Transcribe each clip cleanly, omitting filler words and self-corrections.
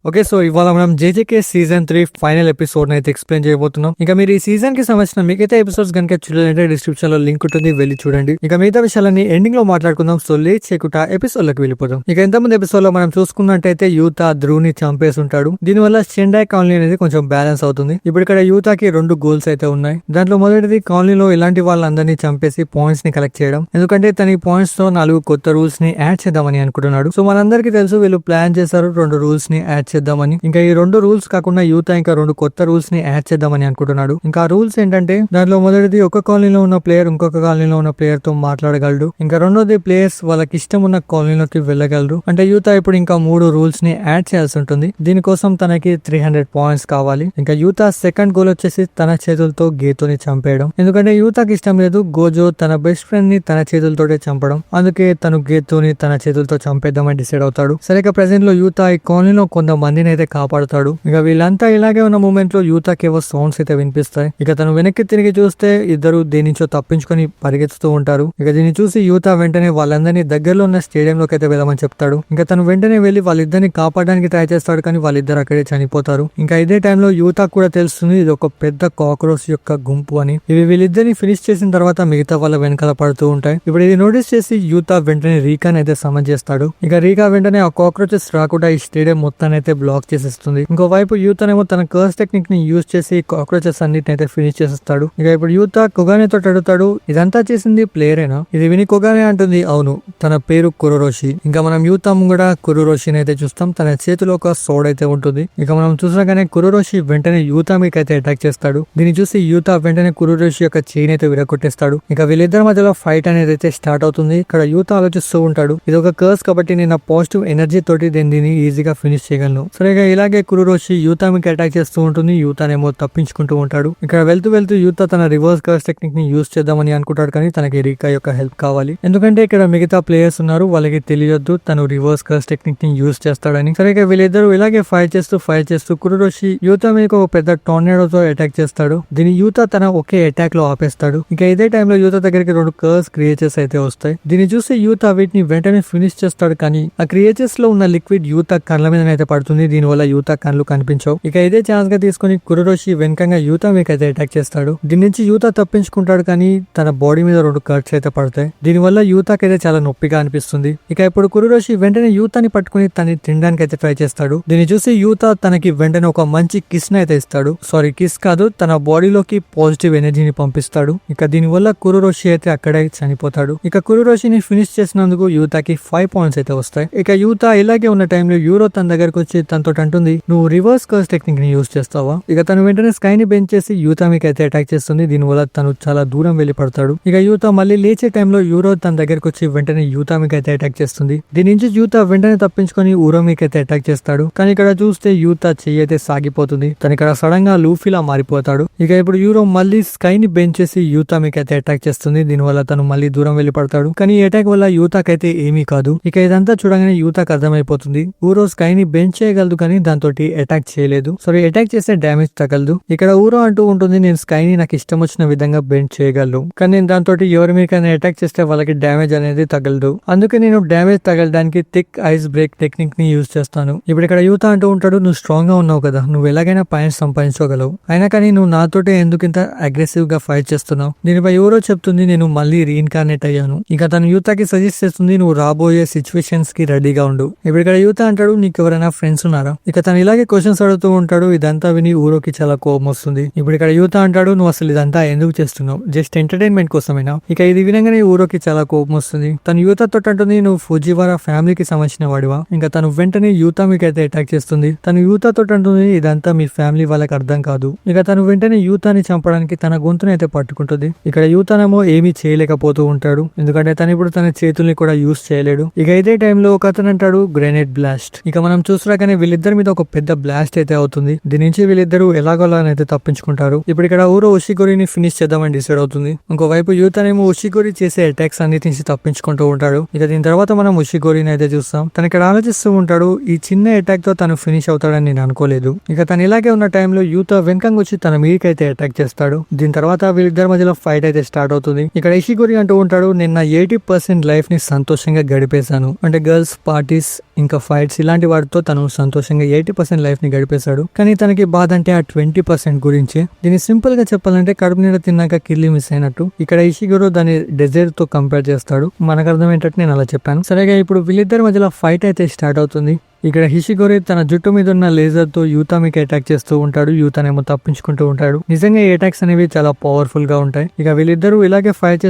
Okay, so ఇవాళ మనం జేజేకే season 3 final episode అయితే ఎక్స్ప్లెయిన్ చేయబోతున్నాం. ఇక మీరు ఈ సీజన్ కి సంబంధించిన మిగతా ఎపిసోడ్స్ కనుక చూడాలంటే డిస్క్రిప్షన్ లో లింక్ ఉంటుంది, వెళ్ళి చూడండి. ఇక మిగతా విషయాలన్నీ ఎండింగ్ లో మాట్లాడుకుందాం. సో లేట్ చేయకుండా ఎపిసోడ్ లోకి వెళ్ళిపోతాం. ఇక ఎంతమంది ఎపిసోడ్ లో మనం చూసుకున్నట్టయితే యూతా ధ్రువ్ ని చంపేసి ఉంటాడు. దీనివల్ల షెండాయ్ కాలనీ అనేది కొంచెం బ్యాలెన్స్ అవుతుంది. ఇప్పుడు ఇక్కడ యూతాకి 2 గోల్స్ అయితే ఉన్నాయి. దాంట్లో మొదటిది కాలనీలో ఇలాంటి వాళ్ళందరినీ చంపేసి పాయింట్స్ ని కలెక్ట్ చేయడం. ఎందుకంటే తన ఈ పాయింట్స్ తో 4 కొత్త రూల్స్ ని యాడ్ చేద్దామని అనుకుంటున్నాడు. సో మనందరికీ తెలుసు వీళ్ళు ప్లాన్ చేశారు 2 రూల్స్ ని యాడ్ చేద్దామని. ఇంకా ఈ 2 రూల్స్ కాకుండా యూతా ఇంకా 2 కొత్త రూల్స్ ని యాడ్ చేద్దామని అనుకుంటున్నాడు. ఇంకా రూల్స్ ఏంటంటే దాంట్లో మొదటిది ఒక కాలనీలో ఉన్న ప్లేయర్ ఇంకొక కాలనీలో ఉన్న ప్లేయర్ తో మాట్లాడగలడు. ఇంకా రెండోది ప్లేయర్స్ వాళ్ళకి ఇష్టం ఉన్న కాలనీలోకి వెళ్ళగలరు. అంటే యూతా ఇప్పుడు ఇంకా 3 రూల్స్ ని యాడ్ చేయాల్సి ఉంటుంది. దీనికోసం తనకి 300 పాయింట్స్ కావాలి. ఇంకా యూతా సెకండ్ గోల్ వచ్చేసి తన చేతులతో గేతోని చంపేయడం. ఎందుకంటే యూతాకి ఇష్టం లేదు గోజో తన బెస్ట్ ఫ్రెండ్ ని తన చేతులతోటే చంపడం. అందుకే తను గేతోని తన చేతులతో చంపేద్దామని డిసైడ్ అవుతాడు. సరే ప్రెసెంట్ లో యూతా ఈ కాలనీలో కొంతమందిని అయితే కాపాడుతాడు. ఇక వీళ్ళంతా ఇలాగే ఉన్న మూమెంట్ లో యూతాకి ఏవో సౌండ్స్ అయితే వినిపిస్తాయి. ఇక తను వెనక్కి తిరిగి చూస్తే ఇద్దరు దేని నుంచో తప్పించుకొని పరిగెత్తుతూ ఉంటారు. ఇక దీన్ని చూసి యూతా వెంటనే వాళ్ళందరినీ దగ్గరలో ఉన్న స్టేడియం లోకి అయితే వెళ్ళమని చెప్తాడు. ఇంకా తను వెంటనే వెళ్లి వాళ్ళిద్దరిని కాపాడడానికి ట్రై చేస్తాడు, కానీ వాళ్ళిద్దరు అక్కడే చనిపోతారు. ఇంకా ఇదే టైంలో యూతా కూడా తెలుస్తుంది ఇది ఒక పెద్ద కాక్రోచ్ యొక్క గుంపు అని. ఇవి వీళ్ళిద్దరిని ఫినిష్ చేసిన తర్వాత మిగతా వాళ్ళ వెనకాల పడుతూ ఉంటాయి. ఇప్పుడు ఇది నోటీస్ చేసి యూతా వెంటనే రీకాన్ అయితే సమన్ చేస్తాడు. ఇక రీకా వెంటనే ఆ కాక్రోచెస్ రాకుండా ఈ స్టేడియం మొత్తాన్ని అయితే బ్లాక్ చేసేస్తుంది. ఇంకోవైపు యూతానేమో తన కర్స్ టెక్నిక్ ని యూజ్ చేసి కాక్రోచెస్ అన్నిటిని అయితే ఫినిష్ చేసేస్తాడు. ఇక ఇప్పుడు యూతా కొగానేతో అడుగుతాడు ఇదంతా చేసింది ప్లేయరేనా? ఇది విని కొగానే అంటుంది అవును, తన పేరు కురోరోషి. ఇంకా మనం యూతా కూడా కురోరోషిని అయితే చూస్తాం. తన చేతిలో ఒక సోడ్ అయితే ఉంటుంది. ఇక మనం చూసినాగానే కురోరోషి వెంటనే యూతా మీకు అయితే అటాక్ చేస్తాడు. దీన్ని చూసి యూతా వెంటనే కురోరోషి యొక్క చైన్ అయితే విరగొట్టేస్తాడు. ఇక వీళ్ళిద్దరి మధ్యలో ఫైట్ అనేది అయితే స్టార్ట్ అవుతుంది. ఇక్కడ యూతా ఆలోచిస్తూ ఉంటాడు ఇది ఒక కర్స్ కాబట్టి నేను పాజిటివ్ ఎనర్జీ తోటి దీన్ని ఈజీగా ఫినిష్ చేయగలను. సరేగా ఇలాగే కురోరోషి యూతా మీకు అటాక్ చేస్తూ ఉంటుంది. యూతానేమో తప్పించుకుంటూ ఉంటాడు. ఇక్కడ వెళ్తూ యూతా తన రివర్స్ కర్స్ టెక్నిక్ ని యూజ్ చేద్దామని అనుకుంటాడు, కానీ తనకి రీకా యొక్క హెల్ప్ కావాలి. ఎందుకంటే ఇక్కడ మిగతా ప్లేయర్స్ ఉన్నారు, వాళ్ళకి తెలియద్దు తను రివర్స్ కర్స్ టెక్నిక్ ని యూజ్ చేస్తాడని. సరిగా వీళ్ళిద్దరు ఇలాగే ఫైట్ చేస్తూ కురోరోషి యూతా మీకు ఒక పెద్ద టోర్నేడోతో అటాక్ చేస్తాడు. దీని యూతా తన ఒకే అటాక్ లో ఆపేస్తాడు. ఇక ఇదే టైంలో యూతా దగ్గరికి 2 కర్స్ క్రియేచర్స్ అయితే వస్తాయి. దీన్ని చూసి యూతా వీటిని వెంటనే ఫినిష్ చేస్తాడు, కానీ ఆ క్రియేచర్స్ లో ఉన్న లిక్విడ్ యూతా కళ్ళ మీద అయితే పడుతుంది. దీనివల్ల యూతా కళ్ళు కనిపించవు. ఇక ఇదే ఛాన్స్ గా తీసుకుని కురోరోషి వెనకంగా యూతా మీకు అయితే అటాక్ చేస్తాడు. దీని నుంచి యూతా తప్పించుకుంటాడు, కానీ తన బాడీ మీద 2 కట్స్ అయితే పడతాయి. దీనివల్ల యూతాకి అయితే చాలా నొప్పిగా అనిపిస్తుంది. ఇక ఇప్పుడు కురోరోషి వెంటనే యూతాని పట్టుకుని తనని తినడానికి అయితే ట్రై చేస్తాడు. దీన్ని చూసి యూతా తనకి వెంటనే ఒక మంచి కిస్ ని అయితే ఇస్తాడు. సారీ, కిస్ కాదు, తన బాడీలోకి పాజిటివ్ ఎనర్జీని పంపిస్తాడు. ఇక దీనివల్ల కురోరోషి అయితే అక్కడే చనిపోతాడు. ఇక కురోరోషిని ఫినిష్ చేసినందుకు యూతాకి 5 పాయింట్స్ అయితే వస్తాయి. ఇక యూతా ఇలాగే ఉన్న టైంలో యూరో తన దగ్గరకు వచ్చి తనతో అంటుంది నువ్వు రివర్స్ కర్స్ టెక్నిక్ ని యూజ్ చేస్తావా? ఇక తను వెంటనే స్కై ని బెంచ్ చేసి యూతా మీకు అయితే అటాక్ చేస్తుంది. దీనివల్ల తను చాలా దూరం వెళ్లి పడతాడు. ఇక యూతా మళ్ళీ లేచే టైంలో యూరో తన దగ్గరకు వచ్చి వెంటనే యూతా మీకు అయితే అటాక్ చేస్తుంది. దీని నుంచి యూతా వెంటనే తప్పించుకొని ఊరో మీకు అయితే అటాక్ చేస్తాడు. కానీ ఇక్కడ చూస్తే యూతా చెయ్యి అయితే సాగిపోతుంది. తను ఇక్కడ సడన్ గా లూఫీలా మారిపోతాడు. ఇక ఇప్పుడు యూరో మళ్ళీ స్కై ని బెంచ్ చేసి యూతా మీకు అయితే అటాక్ చేస్తుంది. దీనివల్ల తను మళ్ళీ దూరం వెళ్లి పడతాడు. కానీ ఈ అటాక్ వల్ల యూతాకైతే ఏమీ కాదు. ఇక ఇదంతా చూడగానే యూతాకి అర్థమైపోతుంది ఊరో స్కై ని బెంచ్ చేయగలదు, కానీ దాంతో అటాక్ చేయలేదు. సారీ, అటాక్ చేస్తే డ్యామేజ్ తగలదు. ఇక్కడ ఊరో అంటూ ఉంటుంది నేను స్కై ని నాకు ఇష్టం వచ్చిన విధంగా బెండ్ చేయగలను, కానీ నేను దాంతో ఎవరి మీకైనా అటాక్ చేస్తే వాళ్ళకి డ్యామేజ్ అనేది తగలదు. అందుకే నేను డ్యామేజ్ తగలడానికి థిక్ ఐస్ బ్రేక్ టెక్నిక్ ని యూజ్ చేస్తాను. ఇప్పుడు ఇక్కడ యూతా అంటూ ఉంటాడు నువ్వు స్ట్రాంగ్ గా ఉన్నావు కదా, నువ్వు ఎలాగైనా పాయింట్స్ సంపాదించగలవు, అయినా కానీ నువ్వు నాతోటే ఎందుకు ఇంత అగ్రెసివ్ గా ఫైట్ చేస్తున్నావు? దీనిపై ఎవరో చెప్తుంది నేను మళ్ళీ రీఇన్కార్నేట్ అయ్యాను. ఇక తను యూతాకి సజెస్ట్ చేస్తుంది నువ్వు రాబోయే సిచ్యువేషన్స్ కి రెడీగా ఉండు. ఇప్పుడు ఇక్కడ యూతా అంటాడు నీకు ఎవరైనా ఫ్రెండ్స్ ఉన్నారా? ఇక తను ఇలాగే క్వశ్చన్స్ అడుగుతూ ఉంటాడు. ఇదంతా విని ఊరోకి చాలా కోపం వస్తుంది. ఇప్పుడు ఇక్కడ యూతా అంటాడు నువ్వు అసలు ఇదంతా ఎందుకు చేస్తున్నావు, జస్ట్ ఎంటర్టైన్మెంట్ కోసమేనా? ఇక ఇది వినగానే ఊరోకి చాలా కోపం వస్తుంది. తను యూతాతో అంటుంది నువ్వు ఫుజివారా ఫ్యామిలీకి సంబంధించిన వాడివా? ఇంకా తను వెంటనే యూతా మీకు అయితే అటాక్ చేస్తుంది. తను యూతాతో అంటుంది ఇదంతా మీ ఫ్యామిలీ వాళ్ళకి అర్థం కాదు. ఇక తను వెంటనే యూతాని చంపడానికి తన గొంతుని అయితే పట్టుకుంటుంది. ఇక్కడ యూతానేమో ఏమీ చేయలేకపోతూ ఉంటాడు, ఎందుకంటే తను ఇప్పుడు తన చేతుల్ని కూడా యూజ్ చేయలేడు. ఇక ఇదే టైంలో ఒక అతను అంటాడు గ్రెనేడ్ బ్లాస్ట్. ఇక మనం చూసినాకనే వీళ్ళిద్దరి మీద ఒక పెద్ద బ్లాస్ట్ అయితే అవుతుంది. దీని నుంచి వీళ్ళిద్దరూ ఎలాగోలానైతే తప్పించుకుంటారు. ఇప్పుడు ఇక్కడ ఊరో ఉషిగోరిని ఫినిష్ చేద్దామని డిసైడ్ అవుతుంది. ఇంకోవైపు యూతానేమో ఉషిగోరి చేసే అటాక్స్ అన్నిటి నుంచి తప్పించుకుంటూ ఉంటాడు. ఇక దీని తర్వాత మనం ఉషిగోరిని అయితే చూస్తాం. తను ఇక్కడ ఆలోచిస్తూ ఉంటాడు ఈ చిన్న అటాక్ తో తను ఫినిష్ అవుతాడని నేను అనుకోలేదు. ఇక తను ఇలాగే ఉన్న టైంలో యూతా వెనకంగా వచ్చి తన మీదకి అయితే అటాక్ చేస్తాడు. దీని తర్వాత వీళ్ళిద్దరి మధ్యలో ఫైట్ అయితే స్టార్ట్ అవుతుంది. ఇక్కడ ఇషిగోరి అంటూ ఉంటాడు నిన్న 80% లైఫ్ ని సంతోషంగా గడిపేశాను, అంటే గర్ల్స్ పార్టీస్ ఇంకా ఫైట్స్ ఇలాంటి వాటితో తను సంతోషంగా 80% లైఫ్ ని గడిపేశాడు. కానీ తనకి బాధ అంటే ఆ 20% గురించి. దీన్ని సింపుల్ గా చెప్పాలంటే కడుపు నిండా తిన్నాక కిల్లి మిస్ అయినట్టు. ఇక్కడ ఇషిగోరు దాని డెజర్ట్ తో కంపేర్ చేస్తాడు. మనకు అర్థం ఏంటంటే నేను అలా చెప్పాను. సరేగా ఇప్పుడు వీళ్ళిద్దరి మధ్యలో ఫైట్ అయితే స్టార్ట్ అవుతుంది. ఇక్కడ హిషిగోరి తన జుట్టు మీద ఉన్న లేజర్ తో యూతామికి అటాక్ చేస్తూ ఉంటాడు. యూతానేమో తప్పించుకుంటూ ఉంటాడు. నిజంగా ఈ అటాక్స్ అనేవి చాలా పవర్ఫుల్ గా ఉంటాయి. ఇక వీళ్ళిద్దరూ ఇలాగే ఫైట్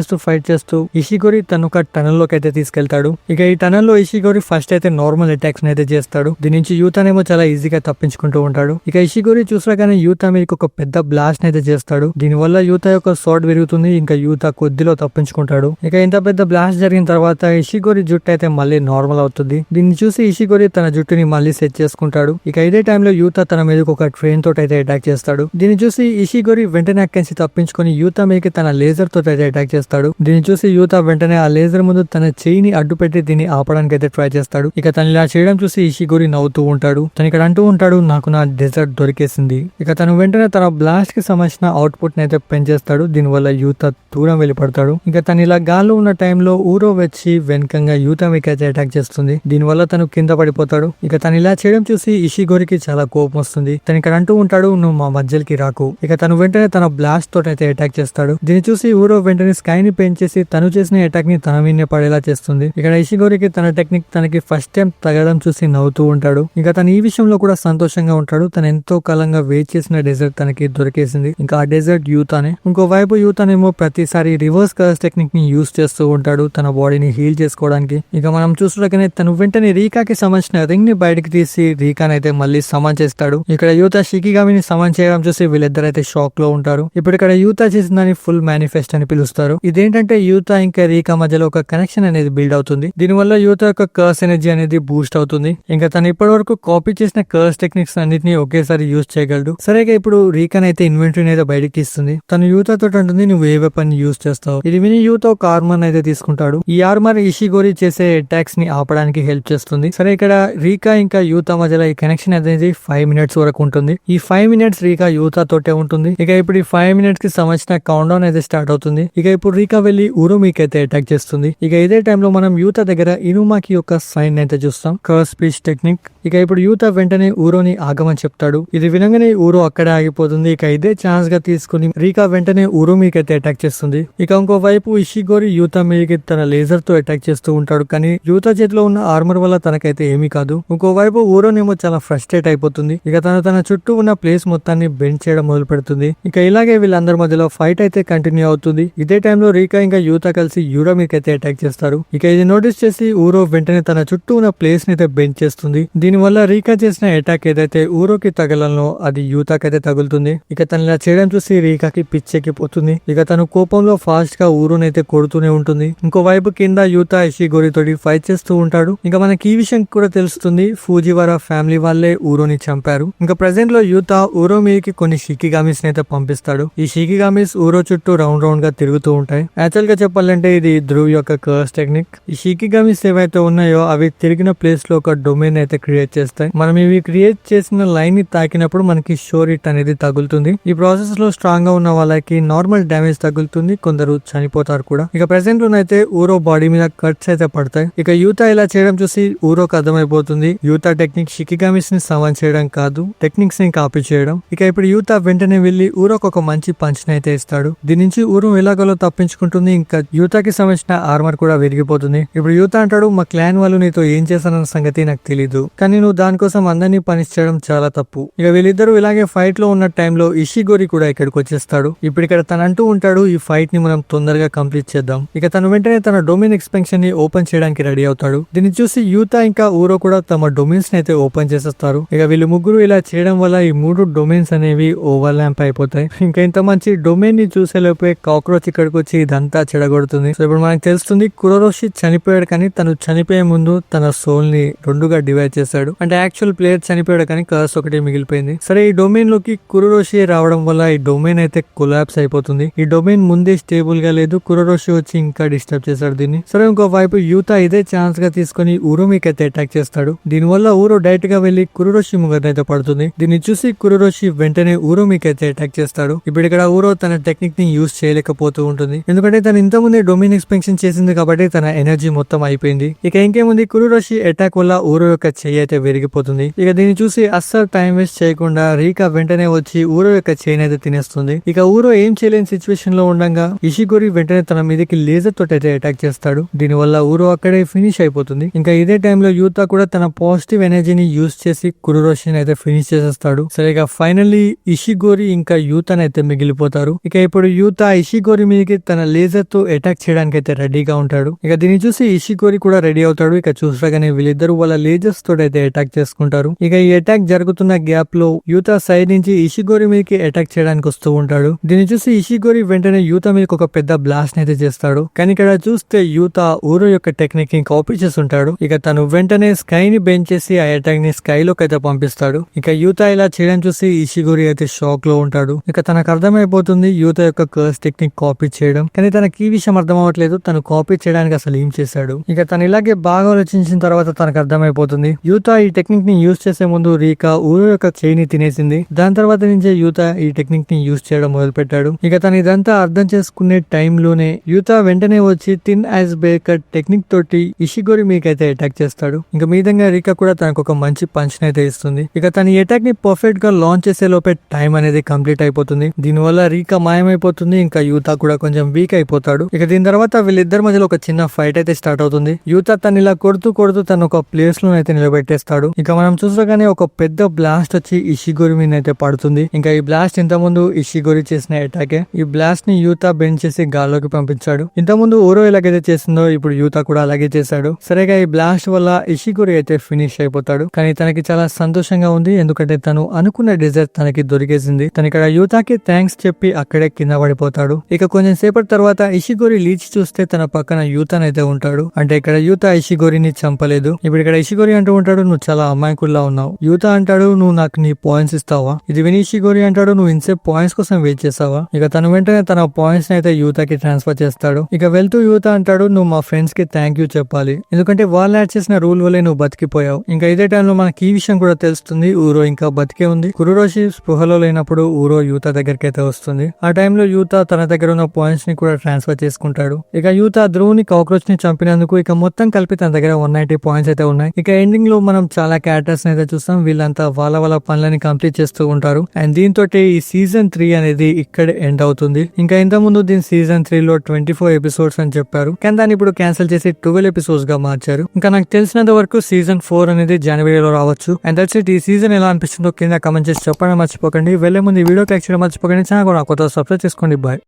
చేస్తూ ఇషిగోరి తను ఒక టనల్ లోకి అయితే తీసుకెళ్తాడు. ఇక ఈ టనల్ లో ఇషిగోరి ఫస్ట్ అయితే నార్మల్ అటాక్స్ అయితే చేస్తాడు. దీని నుంచి యూతానేమో చాలా ఈజీగా తప్పించుకుంటూ ఉంటాడు. ఇక ఇషిగోరి చూసాగానే యూతామికి ఒక పెద్ద బ్లాస్ట్ అయితే చేస్తాడు. దీని వల్ల యూతా యొక్క స్వార్డ్ విరుగుతుంది. ఇంకా యూతా కొద్దిలో తప్పించుకుంటాడు. ఇక ఇంత పెద్ద బ్లాస్ట్ జరిగిన తర్వాత ఇషిగోరి జుట్టు అయితే మళ్ళీ నార్మల్ అవుతుంది. దీన్ని చూసి ఇషిగోరి తన జుట్టుని మళ్ళీ సెట్ చేసుకుంటాడు. ఇక ఇదే టైంలో యూతా తన మీదకి ఒక ట్రైన్ తోటి అయితే అటాక్ చేస్తాడు. దీన్ని చూసి ఇషిగోరి వెంటనే అక్కడి నుంచి తప్పించుకొని యూతా మీదకి తన లేజర్ తోటి అయితే అటాక్ చేస్తాడు. దీన్ని చూసి యూతా వెంటనే ఆ లేజర్ ముందు తన చెయ్యిని అడ్డు పెట్టి దీన్ని ఆపడానికి అయితే ట్రై చేస్తాడు. ఇక తను ఇలా చేయడం చూసి ఇషిగోరి నవ్వుతూ ఉంటాడు. తను ఇక్కడ అంటూ ఉంటాడు, నాకు నా డెజర్ట్ దొరికేసింది. ఇక తను వెంటనే తన బ్లాస్ట్ కి సంబంధించిన అవుట్పుట్ ని అయితే పెంచేస్తాడు. దీనివల్ల యూతా దూరం వెళ్ళిపడతాడు. ఇక తను ఇలా గాల్లో ఉన్న టైంలో ఊరో వచ్చి వెనకంగా యూతా మీదకి అయితే అటాక్ చేస్తుంది. దీనివల్ల తను కింద పడిపోతాడు. ఇక తను ఇలా చేయడం చూసి ఇషిగోరికి చాలా కోపం వస్తుంది. తను ఇక్కడ అంటూ ఉంటాడు, నువ్వు మా మధ్యలోకి రాకు. ఇక తను వెంటనే తన బ్లాస్ట్ తోటి అయితే అటాక్ చేస్తాడు. దీన్ని చూసి ఊరో వెంటనే స్కై ని పెంచేసి తను చేసిన అటాక్ ని తన మీదనే పడేలా చేస్తుంది. ఇక్కడ ఇషిగోరికి తన టెక్నిక్ తనకి ఫస్ట్ టైం తగడం చూసి నవ్వుతూ ఉంటాడు. ఇక తను ఈ విషయంలో కూడా సంతోషంగా ఉంటాడు. తను ఎంతో కాలంగా వెయిట్ చేసిన డెజర్ట్ తనకి దొరికేసింది. ఇంకా ఆ డెజర్ట్ యూతానే. ఇంకోవైపు యూతానేమో ప్రతిసారి రివర్స్ కలర్స్ టెక్నిక్ ని యూస్ చేస్తూ ఉంటాడు తన బాడీని హీల్ చేసుకోవడానికి. ఇక మనం చూసుకుంటే తను వెంటనే రీకాకి సంబంధించిన రింగ్ ని బయటకి తీసి రీకాన్ అయితే మళ్ళీ సమన్ చేస్తాడు. ఇక్కడ యూతా షికిగామిని సమన్ చేయడం చూసి వీళ్ళిద్దరైతే షాక్ లో ఉంటారు. ఇప్పుడు ఇక్కడ యూతా చేసిన దాన్ని ఫుల్ మేనిఫెస్ట్ అని పిలుస్తారు. ఇదేంటంటే యూతా ఇంకా రీకా మధ్యలో ఒక కనెక్షన్ అనేది బిల్డ్ అవుతుంది. దీనివల్ల యూతా యొక్క కర్స్ ఎనర్జీ అనేది బూస్ట్ అవుతుంది. ఇంకా తను ఇప్పటి వరకు కాపీ చేసిన కర్స్ టెక్నిక్స్ అన్నిటిని ఒకేసారి యూజ్ చేయగలడు. సరేగా ఇప్పుడు రీకాన్ అయితే ఇన్వెంటరీని అయితే బయటకి తీస్తుంది. తను యూతా తోటి అంటుంది, నువ్వు ఏ వెపన్ యూజ్ చేస్తావు. ఇది విని యూతా ఒక ఆర్మర్ అయితే తీసుకుంటాడు. ఈ ఆర్మర్ ఇషిగోరి చేసే అటాక్స్ ని ఆపడానికి హెల్ప్ చేస్తుంది. సరే ఇక్కడ రీకా ఇంకా యూతా మధ్యలో ఈ కనెక్షన్ అనేది 5 minutes వరకు ఉంటుంది. ఈ 5 minutes రీకా యూతా తోటే ఉంటుంది. ఇక ఇప్పుడు ఈ 5 minutes కి సంబంధించిన కౌంట్ డౌన్ అయితే స్టార్ట్ అవుతుంది. ఇక ఇప్పుడు రీకా వెళ్లి ఉరుమికి అయితే అటాక్ చేస్తుంది. ఇక ఇదే టైంలో మనం యూతా దగ్గర ఇనుమాకి యొక్క సైన్ అయితే చూస్తాం, కర్స్ స్పీచ్ టెక్నిక్. ఇక ఇప్పుడు యూతా వెంటనే ఊరోని ఆగమని చెప్తాడు. ఇది వినగానే ఊరో అక్కడే ఆగిపోతుంది. ఇక ఇదే ఛాన్స్ గా తీసుకుని రీకా వెంటనే ఉరుమికి అయితే అటాక్ చేస్తుంది. ఇక ఇంకోవైపు ఇషిగోరి యూతా మీదకి తన లేజర్ తో అటాక్ చేస్తూ ఉంటాడు. కానీ యూతా చేతిలో ఉన్న ఆర్మర్ వల్ల తనకైతే ఏమీ కాదు. ఇంకోవైపు ఊరోనేమో చాలా ఫ్రస్ట్రేట్ అయిపోతుంది. ఇక తన చుట్టూ ఉన్న ప్లేస్ మొత్తాన్ని బెండ్ చేయడం మొదలు పెడుతుంది. ఇక ఇలాగే వీళ్ళందరి మధ్యలో ఫైట్ అయితే కంటిన్యూ అవుతుంది. ఇదే టైంలో రీకా ఇంకా యూతా కలిసి యూరో మీదకి అయితే అటాక్ చేస్తారు. ఇక ఇది నోటీస్ చేసి ఊరో వెంటనే తన చుట్టూ ఉన్న ప్లేస్ ని అయితే బెండ్ చేస్తుంది. దీనివల్ల రీకా చేసిన అటాక్ ఏదైతే ఊరోకి తగలనో అది యూతాకి అయితే తగులుతుంది. ఇక తను ఇలా చేయడం చూసి రీకాకి పిచ్చెక్కిపోతుంది. ఇక తను కోపంలో ఫాస్ట్ గా ఊరోనైతే కొడుతూనే ఉంటుంది. ఇంకోవైపు కింద యూతా ఇషిగోరితోటి ఫైట్ చేస్తూ ఉంటాడు. ఇంకా మనకి ఈ విషయం కూడా తెలుస్తుంది, ఫూజివారా ఫ్యామిలీ వాళ్ళే ఊరోని చంపారు. ఇంకా ప్రెసెంట్ లో యూతా ఊరో మీదకి కొన్ని షికిగామిస్ అయితే పంపిస్తాడు. ఈ షికిగామిస్ ఊరో చుట్టూ రౌండ్ రౌండ్ గా తిరుగుతూ ఉంటాయి. యాక్చువల్ గా చెప్పాలంటే ఇది ధ్రువ్ యొక్క కర్స్ టెక్నిక్. ఈ షికిగామిస్ ఏవైతే ఉన్నాయో అవి తిరిగిన ప్లేస్ లో ఒక డొమైన్ అయితే క్రియేట్ చేస్తాయి. మనం ఇవి క్రియేట్ చేసిన లైన్ ని తాకినప్పుడు మనకి షోర్ హిట్ అనేది తగులుతుంది. ఈ ప్రాసెస్ లో స్ట్రాంగ్ గా ఉన్న వాళ్ళకి నార్మల్ డ్యామేజ్ తగులుతుంది, కొందరు చనిపోతారు కూడా. ఇక ప్రెసెంట్ లోనైతే ఊరో బాడీ మీద కట్స్ అయితే పడతాయి. ఇక యూతా ఇలా చేయడం చూసి ఊరోకి అర్థమైపోతుంది, యూతా టెక్నిక్ షికిగామిస్ ని సమన్ చేయడం కాదు, టెక్నిక్స్ ని కాపీ చేయడం. ఇక ఇప్పుడు యూతా వెంటనే వెళ్లి ఊరోకి ఒక మంచి పంచ్ ని అయితే ఇస్తాడు. దీని నుంచి ఊరో ఎలాగోలో తప్పించుకుంటుంది. ఇంకా యూతాకి సంబంధించిన ఆర్మర్ కూడా విరిగిపోతుంది. ఇప్పుడు యూతా అంటాడు, మా క్లాన్ వాళ్ళు నీతో ఏం చేశారన్న సంగతి నాకు తెలీదు, కానీ నువ్వు దానికోసం అందరినీ పనిష్ చేయడం చాలా తప్పు. ఇక వీళ్ళిద్దరూ ఇలాగే ఫైట్ లో ఉన్న టైంలో ఇషిగోరి కూడా ఇక్కడికి వచ్చేస్తాడు. ఇప్పుడు ఇక్కడ తను అంటూ ఉంటాడు, ఈ ఫైట్ ని మనం తొందరగా కంప్లీట్ చేద్దాం. ఇక తను వెంటనే తన డొమైన్ ఎక్స్పెన్షన్ ని ఓపెన్ చేయడానికి రెడీ అవుతాడు. దీన్ని చూసి యూతా ఇంకా ఊరో కూడా తమ డొమైన్స్ ని అయితే ఓపెన్ చేసేస్తారు. ఇక వీళ్ళు ముగ్గురు ఇలా చేయడం వల్ల ఈ 3 డొమైన్స్ అనేవి ఓవర్ ల్యాంప్ అయిపోతాయి. ఇంకా ఇంత మంచి డొమైన్ ని చూసేలోపే కాక్రోచ్ ఇక్కడికి వచ్చి ఇదంతా చెడగొడుతుంది. సో ఇప్పుడు మనకు తెలుస్తుంది, కురోరోషి చనిపోయాడు, కానీ తను చనిపోయే ముందు తన సోల్ ని 2గా డివైడ్ చేశాడు. అంటే యాక్చువల్ ప్లేయర్ చనిపోయాడు కానీ కర్స్ ఒకటి మిగిలిపోయింది. సరే ఈ డొమైన్ లోకి కురోరోషి రావడం వల్ల ఈ డొమైన్ అయితే కొలాప్స్ అయిపోతుంది. ఈ డొమైన్ ముందే స్టేబుల్ గా లేదు, కురోరోషి వచ్చి ఇంకా డిస్టర్బ్ చేశాడు దీన్ని. సరే ఇంకో వైపు యూతా ఇదే ఛాన్స్ గా తీసుకుని ఉరుమికి అయితే అటాక్ చేస్తాడు. చేస్తాడు. దీనివల్ల ఊరో డైరెక్ట్ గా వెళ్లి కురురోషి ముంగటైతే పడుతుంది. దీన్ని చూసి కురురోషి వెంటనే ఊరో మీకైతే అటాక్ చేస్తాడు. ఇప్పుడు ఇక్కడ ఊరో తన టెక్నిక్ ని యూజ్ చేయలేకపోతూ ఉంటుంది, ఎందుకంటే తను ఇంతకుముందే డొమైన్ ఎక్స్పెన్షన్ చేసింది కాబట్టి తన ఎనర్జీ మొత్తం అయిపోయింది. ఇక ఇంకేముంది, కురురోషి అటాక్ వల్ల ఊరో యొక్క చెయ్యి అయితే విరిగిపోతుంది. ఇక దీన్ని చూసి అస్సలు టైం వేస్ట్ చేయకుండా రీకా వెంటనే వచ్చి ఊరో యొక్క చైన్ అయితే తినేస్తుంది. ఇక ఊరో ఏం చేయలేని సిచ్యువేషన్ లో ఉండగా ఇషిగోరి వెంటనే తన మీదకి లేజర్ తోటి అయితే అటాక్ చేస్తాడు. దీనివల్ల ఊరో అక్కడే ఫినిష్ అయిపోతుంది. ఇంకా ఇదే టైంలో యూతా కూడా తన పాజిటివ్ ఎనర్జీని యూజ్ చేసి కురురోషిని అయితే ఫినిష్ చేసేస్తాడు. సరిగా ఫైనల్లీ ఇషిగోరి ఇంకా యూతాని అయితే మిగిలిపోతారు. ఇక ఇప్పుడు యూతా ఇషిగోరి మీదకి తన లేజర్ తో అటాక్ చేయడానికి అయితే రెడీగా ఉంటాడు. ఇక దీన్ని చూసి ఇషిగోరి కూడా రెడీ అవుతాడు. ఇక చూసగానే వీళ్ళిద్దరు వాళ్ళ లేజర్స్ తోటి అయితే అటాక్ చేసుకుంటారు. ఇక ఈ అటాక్ జరుగుతున్న గ్యాప్ లో యూతా సైడ్ నుంచి ఇషిగోరి మీదకి అటాక్ చేయడానికి వస్తూ ఉంటాడు. దీన్ని చూసి ఇషిగోరి వెంటనే యూతా మీదకి ఒక పెద్ద బ్లాస్ట్ అయితే చేస్తాడు. కానీ ఇక్కడ చూస్తే యూతా ఊరో యొక్క టెక్నిక్ ని కాపీ చేస్తుంటాడు. ఇక తను వెంటనే స్కై ని బెంచ్ చేసి ఆ అటాక్ ని స్కై లోకి అయితే పంపిస్తాడు. ఇక యూతా ఇలా చేయడం చూసి ఇషిగోరి అయితే షాక్ లో ఉంటాడు. ఇక తనకు అర్థమైపోతుంది యూతా యొక్క కర్స్ టెక్నిక్ కాపీ చేయడం, కానీ తనకి ఈ విషయం అర్థం అవ్వట్లేదు తను కాపీ చేయడానికి అసలు ఏం చేశాడు. ఇక తను ఇలాగే బాగా ఆలోచించిన తర్వాత తనకు అర్థమైపోతుంది యూతా ఈ టెక్నిక్ ని యూజ్ చేసే ముందు రీకా ఊరో యొక్క చేయిని తినేసింది. దాని తర్వాత నుంచే యూతా ఈ టెక్నిక్ ని యూజ్ చేయడం మొదలు పెట్టాడు. ఇక తను ఇదంతా అర్థం చేసుకునే టైంలోనే యూతా వెంటనే వచ్చి థిన్ ఐస్ బ్రేకర్ టెక్నిక్ తోటి ఇషిగోరి మీకైతే అటాక్ చేస్తాడు. ఇంకా మీదంగా రీకా కూడా తనకు ఒక మంచి పంచ్ అయితే ఇస్తుంది. ఇక తన ఈ అటాక్ ని పర్ఫెక్ట్ గా లాంచ్ చేసే లోపే టైం అనేది కంప్లీట్ అయిపోతుంది. దీనివల్ల రీకా మాయమైపోతుంది. ఇంకా యూతా కూడా కొంచెం వీక్ అయిపోతాడు. ఇక దీని తర్వాత వీళ్ళిద్దరి మధ్యలో ఒక చిన్న ఫైట్ అయితే స్టార్ట్ అవుతుంది. యూతా తను ఇలా కొడుతూ తను ఒక ప్లేస్ లో అయితే నిలబెట్టేస్తాడు. ఇక మనం చూసగానే ఒక పెద్ద బ్లాస్ట్ వచ్చి ఇషిగోరి మీద అయితే పడుతుంది. ఇంకా ఈ బ్లాస్ట్ ఇంత ముందు ఇషిగోరి చేసిన అటాకే. ఈ బ్లాస్ట్ ని యూతా బెండ్ చేసి గాల్లోకి పంపించాడు. ఇంత ముందు ఊరో ఎలాగైతే చేసిందో ఇప్పుడు యూతా కూడా అలాగే చేశాడు. సరేగా ఈ బ్లాస్ట్ వల్ల ఇషిగోరి అయితే ఫినిష్ అయిపోతాడు. కానీ తనకి చాలా సంతోషంగా ఉంది, ఎందుకంటే తను అనుకున్న డిజర్ట్ తనకి దొరికేసింది. తను ఇక్కడ యూతాకి థ్యాంక్స్ చెప్పి అక్కడే కింద పడిపోతాడు. ఇక కొంచెం సేపటి తర్వాత ఇషిగోరి లీచి చూస్తే తన పక్కన యూతాన్ అయితే ఉంటాడు. అంటే ఇక్కడ యూతా ఇషిగోరిని చంపలేదు. ఇప్పుడు ఇక్కడ ఇషిగోరి అంటూ ఉంటాడు, నువ్వు చాలా అమాయకుల్లా ఉన్నావు. యూతా అంటాడు, నువ్వు నాకు నీ పాయింట్స్ ఇస్తావా? ఇది విని ఇషిగోరి అంటాడు, నువ్వు ఇన్సేపు పాయింట్స్ కోసం వెయిట్ చేస్తావా? ఇక తను వెంటనే తన పాయింట్స్ అయితే యూతాకి ట్రాన్స్ఫర్ చేస్తాడు. ఇక వెళ్తూ యూతా అంటాడు, నువ్వు మా ఫ్రెండ్స్ కి థ్యాంక్ యూ చెప్పాలి, ఎందుకంటే వాళ్ళు యాడ్ చేసిన రూల్ వల్లే నువ్వు బతికిపోయావు. ఇంకా ఇదే టైంలో మనకి ఈ విషయం కూడా తెలుస్తుంది, ఊరో ఇంకా బతికే ఉంది. కురురోషి స్పృహలో లేనప్పుడు ఊరో యూతా దగ్గరికి అయితే వస్తుంది. ఆ టైంలో యూతా తన దగ్గర ఉన్న పాయింట్స్ ని కూడా ట్రాన్స్ఫర్ చేసుకుంటాడు. ఇక యూతా ధ్రువుని కాక్రోచ్ ని చంపినందుకు ఇక మొత్తం కలిపి తన దగ్గర 190 పాయింట్స్ అయితే ఉన్నాయి. ఇక ఎండింగ్ లో మనం చాలా క్యారెక్టర్స్ అయితే చూస్తాం. వీళ్ళంతా వాళ్ళ పనులని కంప్లీట్ చేస్తూ ఉంటారు. అండ్ దీంతో ఈ సీజన్ 3 అనేది ఇక్కడ ఎండ్ అవుతుంది. ఇంకా ఇంత ముందు దీని సీజన్ 3 లో 24 ఎపిసోడ్స్ అని చెప్పారు, కానీ దాన్ని ఇప్పుడు క్యాన్సిల్ చేసి 12 ఎపిసోడ్స్ గా మార్చారు. ఇంకా నాకు తెలిసినంత వరకు సీజన్ 4 అనేది జనవరిలో రావచ్చు. And that's it. ఈ సీజన్ ఎలా అనిపిస్తుందో కింద కమెంట్ చేసి చెప్పడం మర్చిపోకండి. వెళ్లే ముందు ఈ వీడియో క్లిక్ చేయడం మర్చిపోకండి. ఛానల్ కూడా కొత్త సబ్స్క్రైబ్ చేసుకోండి. బాయ్.